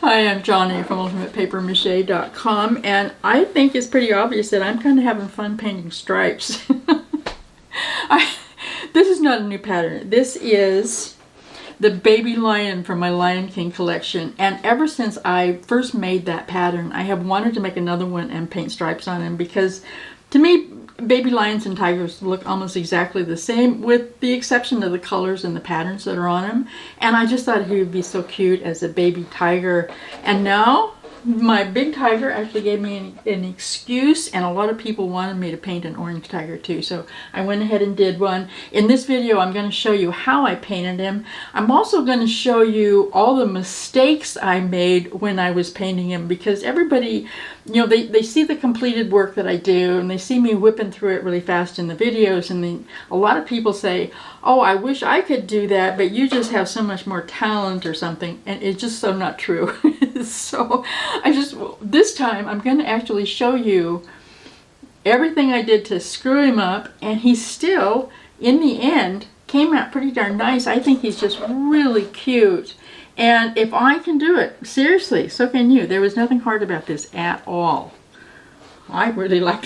Hi, I'm Johnny from UltimatePaperMache.com, and I think it's pretty obvious that I'm kind of having fun painting stripes. This is not a new pattern. This is the baby lion from my Lion King collection, and ever since I first made that pattern, I have wanted to make another one and paint stripes on him because, to me, baby lions and tigers look almost exactly the same with the exception of the colors and the patterns that are on him. And I just thought he would be so cute as a baby tiger. And now my big tiger actually gave me an excuse, and a lot of people wanted me to paint an orange tiger too. So I went ahead and did one. In this video, I'm going to show you how I painted him. I'm also going to show you all the mistakes I made when I was painting him, because everybody, you know, they see the completed work that I do, and they see me whipping through it really fast in the videos, and a lot of people say, oh, I wish I could do that, but you just have so much more talent or something, and it's just so not true. So this time I'm going to actually show you everything I did to screw him up, and he still, in the end, came out pretty darn nice. I think he's just really cute. And if I can do it, seriously, so can you. There was nothing hard about this at all. I really like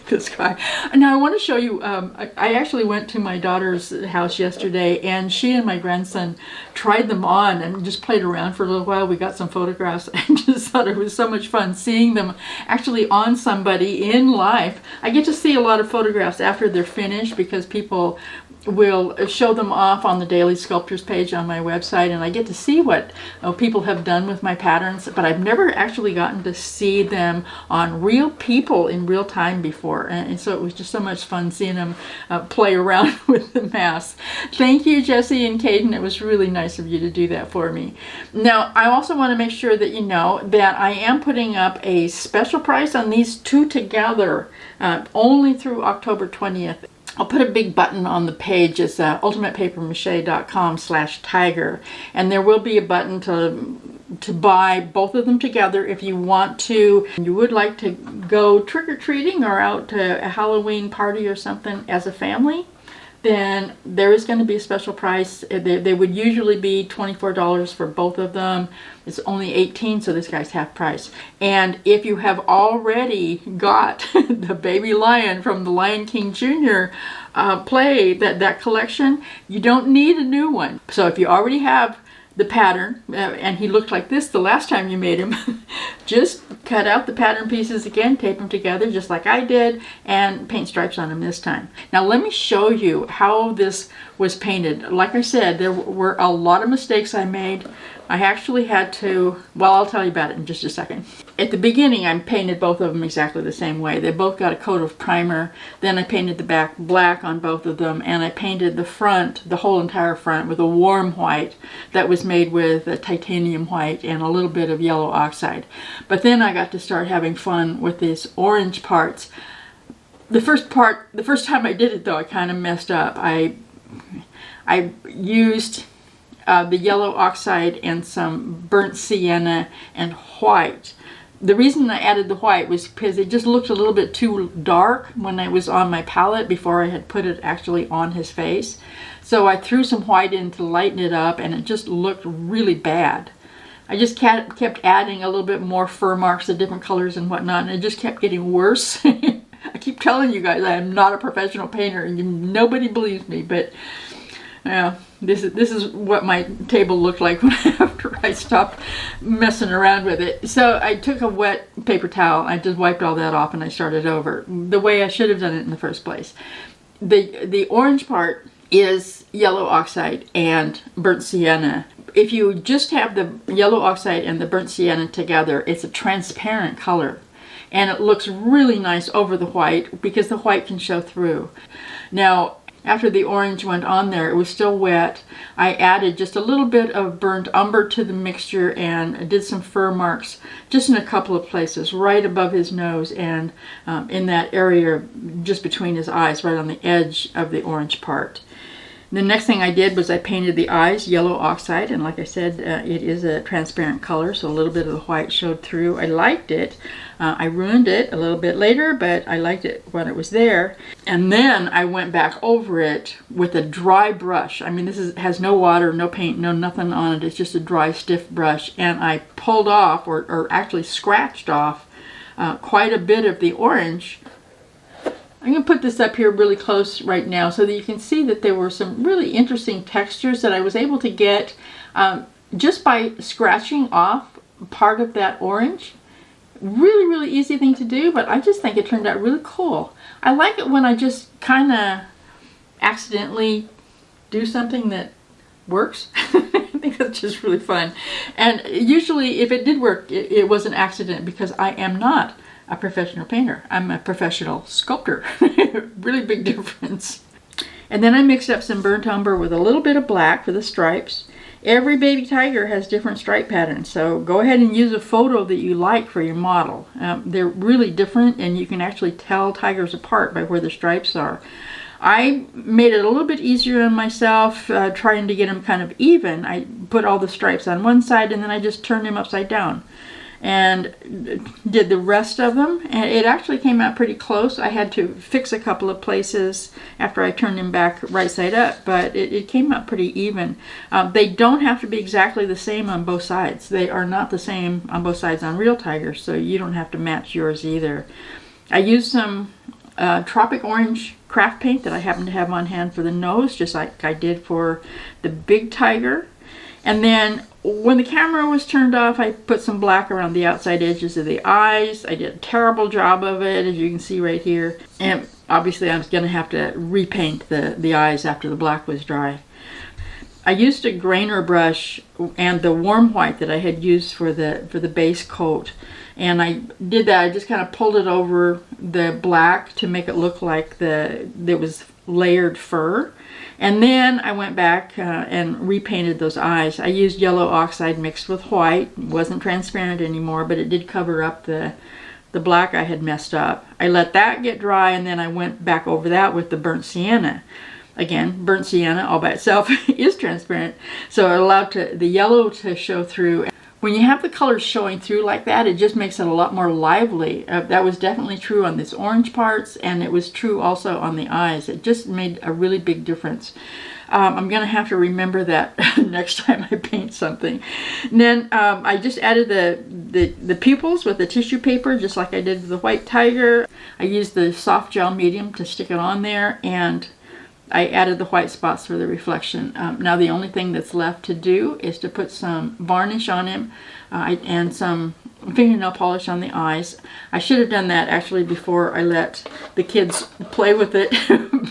this guy. Now I want to show you, I actually went to my daughter's house yesterday, and she and my grandson tried them on and just played around for a little while. We got some photographs and just thought it was so much fun seeing them actually on somebody in life. I get to see a lot of photographs after they're finished because people will show them off on the Daily Sculptures page on my website, and I get to see what people have done with my patterns, but I've never actually gotten to see them on real people in real time before, and so it was just so much fun seeing them play around with the mask. Thank you, Jesse and Caden. It was really nice of you to do that for me. Now, I also want to make sure that you know that I am putting up a special price on these two together only through October 20th. I'll put a big button on the page. It's ultimatepapermache.com/tiger, and there will be a button to buy both of them together if you want to. You would like to go trick-or-treating or out to a Halloween party or something as a family, then there is going to be a special price. They would usually be $24 for both of them. It's only $18, so this guy's half price. And if you have already got the baby lion from the Lion King Jr. Play, that collection, you don't need a new one. So if you already have the pattern, and he looked like this the last time you made him, just cut out the pattern pieces again, tape them together just like I did, and paint stripes on them this time. Now let me show you how this was painted. Like I said, there were a lot of mistakes I made. I actually had to, well, I'll tell you about it in just a second. At the beginning, I painted both of them exactly the same way. They both got a coat of primer. Then I painted the back black on both of them, and I painted the front, the whole entire front, with a warm white that was made with a titanium white and a little bit of yellow oxide. But then I got to start having fun with these orange parts. The first time I did it, though, I kind of messed up. I used the yellow oxide and some burnt sienna and white. The reason I added the white was because it just looked a little bit too dark when it was on my palette before I had put it actually on his face. So I threw some white in to lighten it up, and it just looked really bad. I just kept adding a little bit more fur marks of different colors and whatnot, and it just kept getting worse. I keep telling you guys I am not a professional painter, and nobody believes me, but yeah, this is what my table looked like after I stopped messing around with it. So I took a wet paper towel, I just wiped all that off, and I started over the way I should have done it in the first place. The orange part is yellow oxide and burnt sienna. If you just have the yellow oxide and the burnt sienna together, it's a transparent color, and it looks really nice over the white because the white can show through. Now, after the orange went on there, it was still wet. I added just a little bit of burnt umber to the mixture and did some fur marks just in a couple of places, right above his nose and in that area just between his eyes, right on the edge of the orange part. The next thing I did was I painted the eyes Yellow Oxide, and like I said, it is a transparent color, so a little bit of the white showed through. I liked it. I ruined it a little bit later, but I liked it when it was there. And then I went back over it with a dry brush. I mean, has no water, no paint, no nothing on it. It's just a dry, stiff brush. And I pulled off, or actually scratched off, quite a bit of the orange. I'm going to put this up here really close right now so that you can see that there were some really interesting textures that I was able to get just by scratching off part of that orange. Really, really easy thing to do, but I just think it turned out really cool. I like it when I just kind of accidentally do something that works. I think that's just really fun. And usually if it did work, it was an accident because I am not a professional painter. I'm a professional sculptor. Really big difference. And then I mixed up some burnt umber with a little bit of black for the stripes. Every baby tiger has different stripe patterns, so go ahead and use a photo that you like for your model. They're really different, and you can actually tell tigers apart by where the stripes are. I made it a little bit easier on myself, trying to get them kind of even. I put all the stripes on one side, and then I just turned them upside down and did the rest of them, and it actually came out pretty close. I had to fix a couple of places after I turned them back right side up, but it came out pretty even. They don't have to be exactly the same on both sides. They are not the same on both sides on real tigers, so you don't have to match yours either. I used some Tropic Orange craft paint that I happen to have on hand for the nose, just like I did for the big tiger. And then when the camera was turned off, I put some black around the outside edges of the eyes. I did a terrible job of it, as you can see right here. And obviously I was going to have to repaint the eyes after the black was dry. I used a grainer brush and the warm white that I had used for the base coat. And I did that. I just kind of pulled it over the black to make it look like there was layered fur. And then I went back and repainted those eyes. I used Yellow Oxide mixed with white. It wasn't transparent anymore, but it did cover up the black I had messed up. I let that get dry, and then I went back over that with the burnt sienna. Again, burnt sienna all by itself is transparent, so it allowed the yellow to show through. When you have the colors showing through like that, it just makes it a lot more lively. That was definitely true on these orange parts, and it was true also on the eyes. It just made a really big difference. I'm going to have to remember that next time I paint something. And then I just added the pupils with the tissue paper, just like I did with the white tiger. I used the soft gel medium to stick it on there, and I added the white spots for the reflection. Now the only thing that's left to do is to put some varnish on him and some fingernail polish on the eyes. I should have done that actually before I let the kids play with it,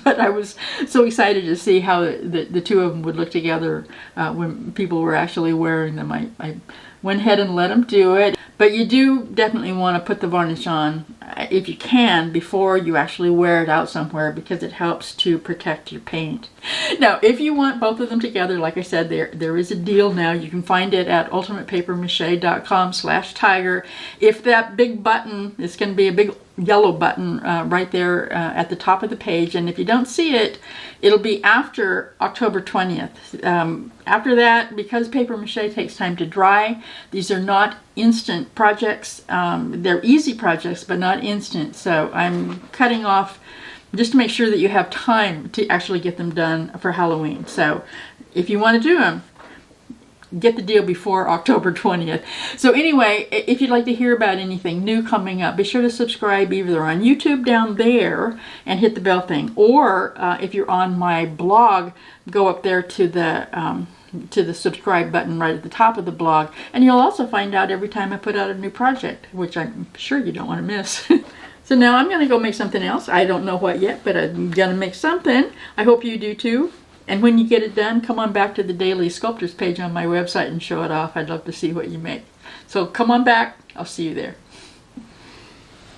but I was so excited to see how the two of them would look together when people were actually wearing them. I went ahead and let them do it. But you do definitely want to put the varnish on, if you can, before you actually wear it out somewhere, because it helps to protect your paint. Now, if you want both of them together, like I said, there is a deal now. You can find it at ultimatepapermache.com/tiger. If that big button, it's going to be a big yellow button right there at the top of the page, and if you don't see it, it'll be after October 20th. After that, because paper mache takes time to dry, these are not instant projects. They're easy projects, but not instant, so I'm cutting off just to make sure that you have time to actually get them done for Halloween. So if you want to do them, get the deal before October 20th. So anyway, if you'd like to hear about anything new coming up, be sure to subscribe either on YouTube down there and hit the bell thing, or if you're on my blog, go up there to the subscribe button right at the top of the blog, and you'll also find out every time I put out a new project, which I'm sure you don't want to miss. So now I'm going to go make something else. I don't know what yet, but I'm going to make something. I hope you do too. And when you get it done, come on back to the Daily Sculptors page on my website and show it off. I'd love to see what you make. So come on back. I'll see you there.